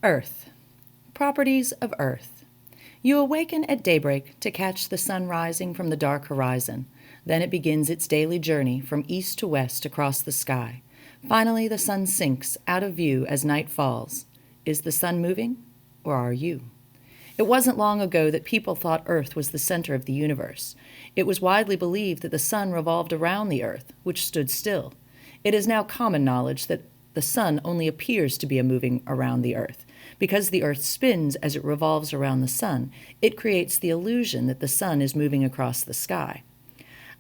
Earth. Properties of Earth. You awaken at daybreak to catch the sun rising from the dark horizon. Then it begins its daily journey from east to west across the sky. Finally, the sun sinks out of view as night falls. Is the sun moving, or are you? It wasn't long ago that people thought Earth was the center of the universe. It was widely believed that the sun revolved around the Earth, which stood still. It is now common knowledge that the sun only appears to be moving around the Earth. Because the Earth spins as it revolves around the sun, it creates the illusion that the sun is moving across the sky.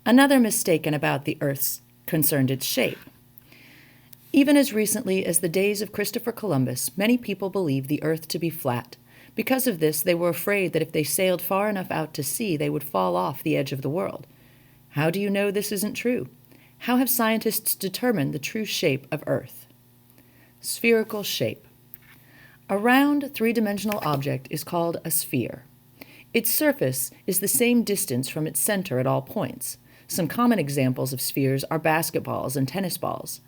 Another mistaken about the Earth concerned its shape. Even as recently as the days of Christopher Columbus, many people believed the Earth to be flat. Because of this, they were afraid that if they sailed far enough out to sea, they would fall off the edge of the world. How do you know this isn't true? How have scientists determined the true shape of Earth? Spherical shape. A round, three-dimensional object is called a sphere. Its surface is the same distance from its center at all points. Some common examples of spheres are basketballs and tennis balls.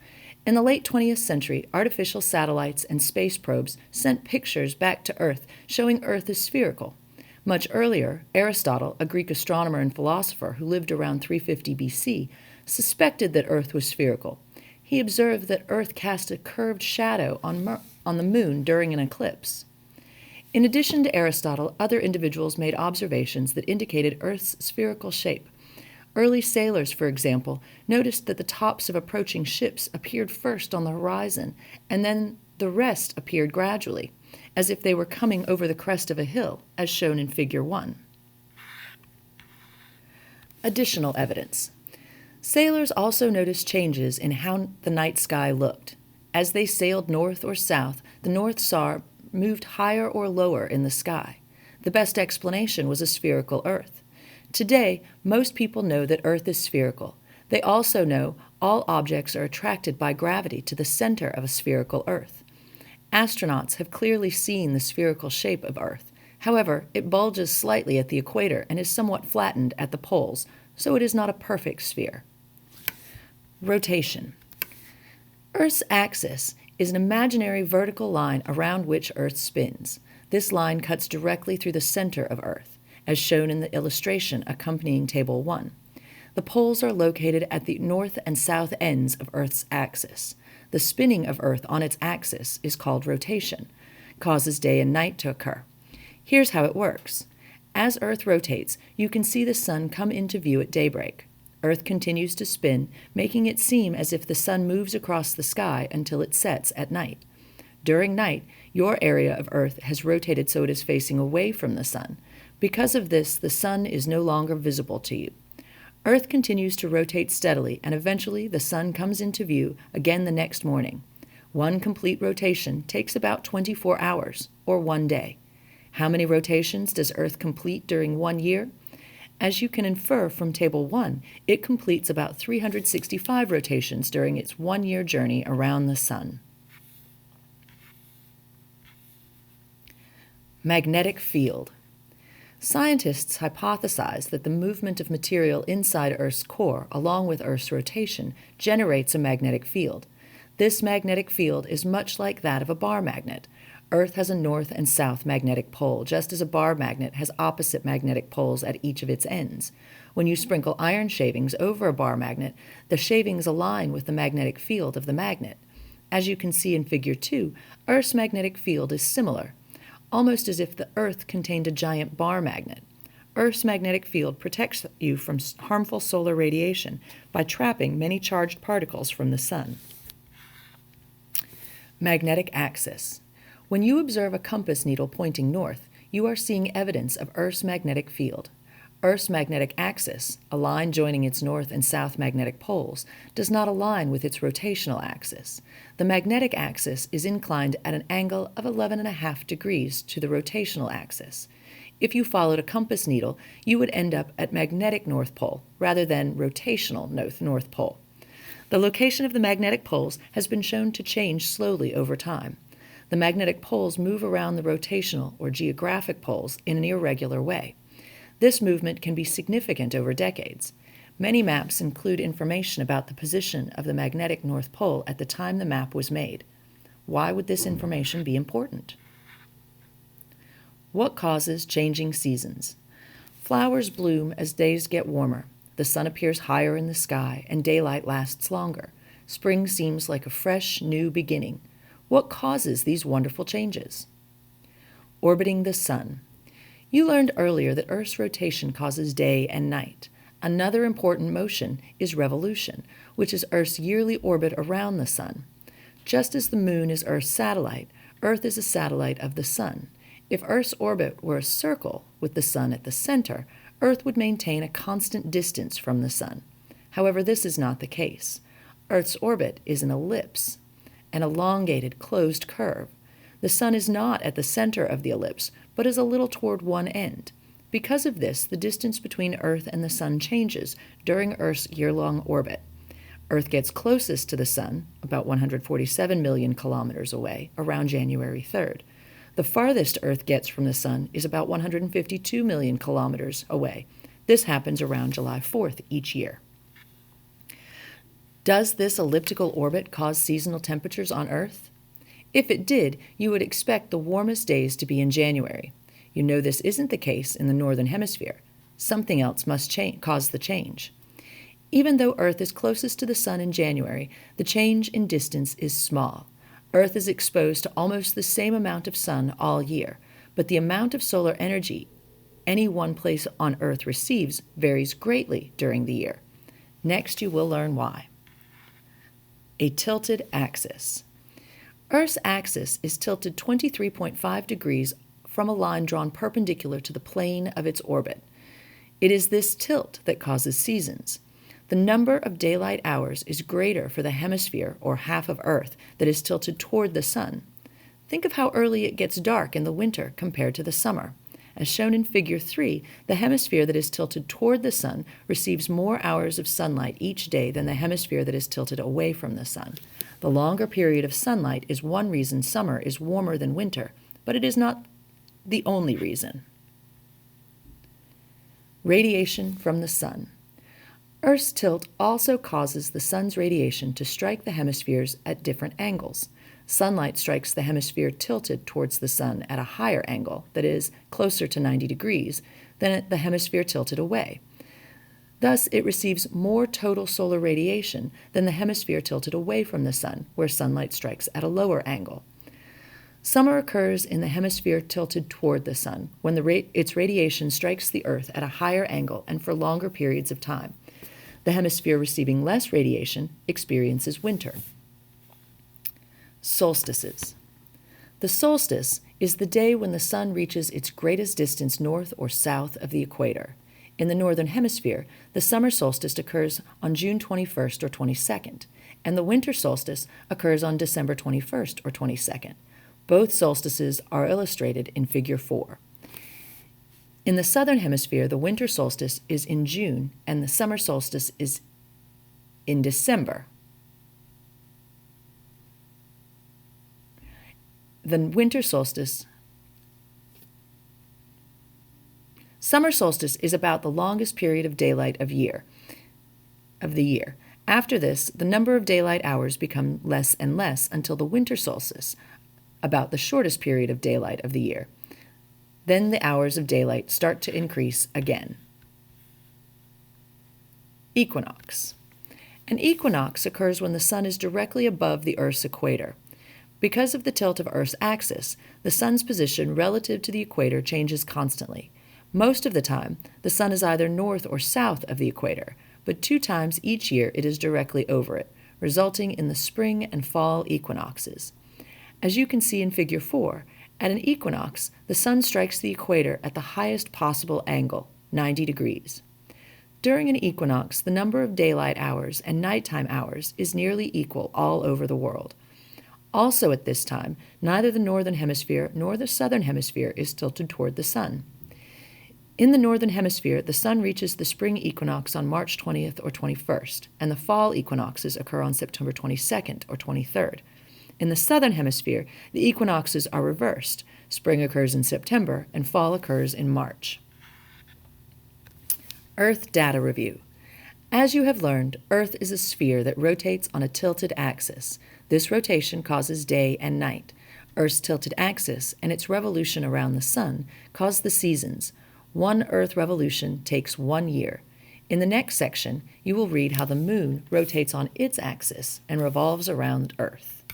In the late 20th century, artificial satellites and space probes sent pictures back to Earth showing Earth as spherical. Much earlier, Aristotle, a Greek astronomer and philosopher who lived around 350 BC, suspected that Earth was spherical. He observed that Earth cast a curved shadow on the moon during an eclipse. In addition to Aristotle, other individuals made observations that indicated Earth's spherical shape. Early sailors, for example, noticed that the tops of approaching ships appeared first on the horizon, and then the rest appeared gradually, as if they were coming over the crest of a hill, as shown in Figure 1. Additional evidence. Sailors also noticed changes in how the night sky looked. As they sailed north or south, the North Star moved higher or lower in the sky. The best explanation was a spherical Earth. Today, most people know that Earth is spherical. They also know all objects are attracted by gravity to the center of a spherical Earth. Astronauts have clearly seen the spherical shape of Earth. However, it bulges slightly at the equator and is somewhat flattened at the poles, so it is not a perfect sphere. Rotation. Earth's axis is an imaginary vertical line around which Earth spins. This line cuts directly through the center of Earth, as shown in the illustration accompanying Table 1. The poles are located at the north and south ends of Earth's axis. The spinning of Earth on its axis is called rotation, causes day and night to occur. Here's how it works. As Earth rotates, you can see the sun come into view at daybreak. Earth continues to spin, making it seem as if the sun moves across the sky until it sets at night. During night, your area of Earth has rotated so it is facing away from the sun. Because of this, the sun is no longer visible to you. Earth continues to rotate steadily, and eventually the sun comes into view again the next morning. One complete rotation takes about 24 hours, or 1 day. How many rotations does Earth complete during 1 year? As you can infer from Table 1, it completes about 365 rotations during its 1-year journey around the sun. Magnetic field. Scientists hypothesize that the movement of material inside Earth's core, along with Earth's rotation, generates a magnetic field. This magnetic field is much like that of a bar magnet. Earth has a north and south magnetic pole, just as a bar magnet has opposite magnetic poles at each of its ends. When you sprinkle iron shavings over a bar magnet, the shavings align with the magnetic field of the magnet. As you can see in Figure 2, Earth's magnetic field is similar, almost as if the Earth contained a giant bar magnet. Earth's magnetic field protects you from harmful solar radiation by trapping many charged particles from the sun. Magnetic axis. When you observe a compass needle pointing north, you are seeing evidence of Earth's magnetic field. Earth's magnetic axis, a line joining its north and south magnetic poles, does not align with its rotational axis. The magnetic axis is inclined at an angle of 11.5 degrees to the rotational axis. If you followed a compass needle, you would end up at magnetic North Pole rather than rotational North Pole. The location of the magnetic poles has been shown to change slowly over time. The magnetic poles move around the rotational or geographic poles in an irregular way. This movement can be significant over decades. Many maps include information about the position of the magnetic North Pole at the time the map was made. Why would this information be important? What causes changing seasons? Flowers bloom as days get warmer. The sun appears higher in the sky, and daylight lasts longer. Spring seems like a fresh, new beginning. What causes these wonderful changes? Orbiting the sun. You learned earlier that Earth's rotation causes day and night. Another important motion is revolution, which is Earth's yearly orbit around the sun. Just as the moon is Earth's satellite, Earth is a satellite of the sun. If Earth's orbit were a circle with the sun at the center, Earth would maintain a constant distance from the sun. However, this is not the case. Earth's orbit is an ellipse, an elongated, closed curve. The sun is not at the center of the ellipse, but is a little toward one end. Because of this, the distance between Earth and the sun changes during Earth's year-long orbit. Earth gets closest to the sun, about 147 million kilometers away, around January 3rd. The farthest Earth gets from the sun is about 152 million kilometers away. This happens around July 4th each year. Does this elliptical orbit cause seasonal temperatures on Earth? If it did, you would expect the warmest days to be in January. You know this isn't the case in the northern hemisphere. Something else must cause the change. Even though Earth is closest to the sun in January, the change in distance is small. Earth is exposed to almost the same amount of sun all year, but the amount of solar energy any one place on Earth receives varies greatly during the year. Next, you will learn why. A tilted axis. Earth's axis is tilted 23.5 degrees from a line drawn perpendicular to the plane of its orbit. It is this tilt that causes seasons. The number of daylight hours is greater for the hemisphere, or half of Earth, that is tilted toward the sun. Think of how early it gets dark in the winter compared to the summer. As shown in Figure 3, the hemisphere that is tilted toward the sun receives more hours of sunlight each day than the hemisphere that is tilted away from the sun. The longer period of sunlight is one reason summer is warmer than winter, but it is not the only reason. Radiation from the sun. Earth's tilt also causes the sun's radiation to strike the hemispheres at different angles. Sunlight strikes the hemisphere tilted towards the sun at a higher angle, that is, closer to 90 degrees, than the hemisphere tilted away. Thus, it receives more total solar radiation than the hemisphere tilted away from the sun, where sunlight strikes at a lower angle. Summer occurs in the hemisphere tilted toward the sun, when its radiation strikes the Earth at a higher angle and for longer periods of time. The hemisphere receiving less radiation experiences winter. Solstices. The solstice is the day when the sun reaches its greatest distance north or south of the equator. In the northern hemisphere, the summer solstice occurs on June 21st or 22nd, and the winter solstice occurs on December 21st or 22nd. Both solstices are illustrated in Figure 4. In the southern hemisphere, the winter solstice is in June, and the summer solstice is in December. The winter solstice. Summer solstice is about the longest period of daylight of the year. After this, the number of daylight hours become less and less until the winter solstice, about the shortest period of daylight of the year. Then the hours of daylight start to increase again. Equinox. An equinox occurs when the sun is directly above the Earth's equator. Because of the tilt of Earth's axis, the sun's position relative to the equator changes constantly. Most of the time, the sun is either north or south of the equator, but 2 times each year it is directly over it, resulting in the spring and fall equinoxes. As you can see in Figure 4, at an equinox, the sun strikes the equator at the highest possible angle, 90 degrees. During an equinox, the number of daylight hours and nighttime hours is nearly equal all over the world. Also at this time, neither the northern hemisphere nor the southern hemisphere is tilted toward the sun. In the northern hemisphere, the sun reaches the spring equinox on March 20th or 21st, and the fall equinoxes occur on September 22nd or 23rd. In the southern hemisphere, the equinoxes are reversed. Spring occurs in September, and fall occurs in March. Earth Data Review. As you have learned, Earth is a sphere that rotates on a tilted axis. This rotation causes day and night. Earth's tilted axis and its revolution around the sun cause the seasons. One Earth revolution takes 1 year. In the next section, you will read how the moon rotates on its axis and revolves around Earth.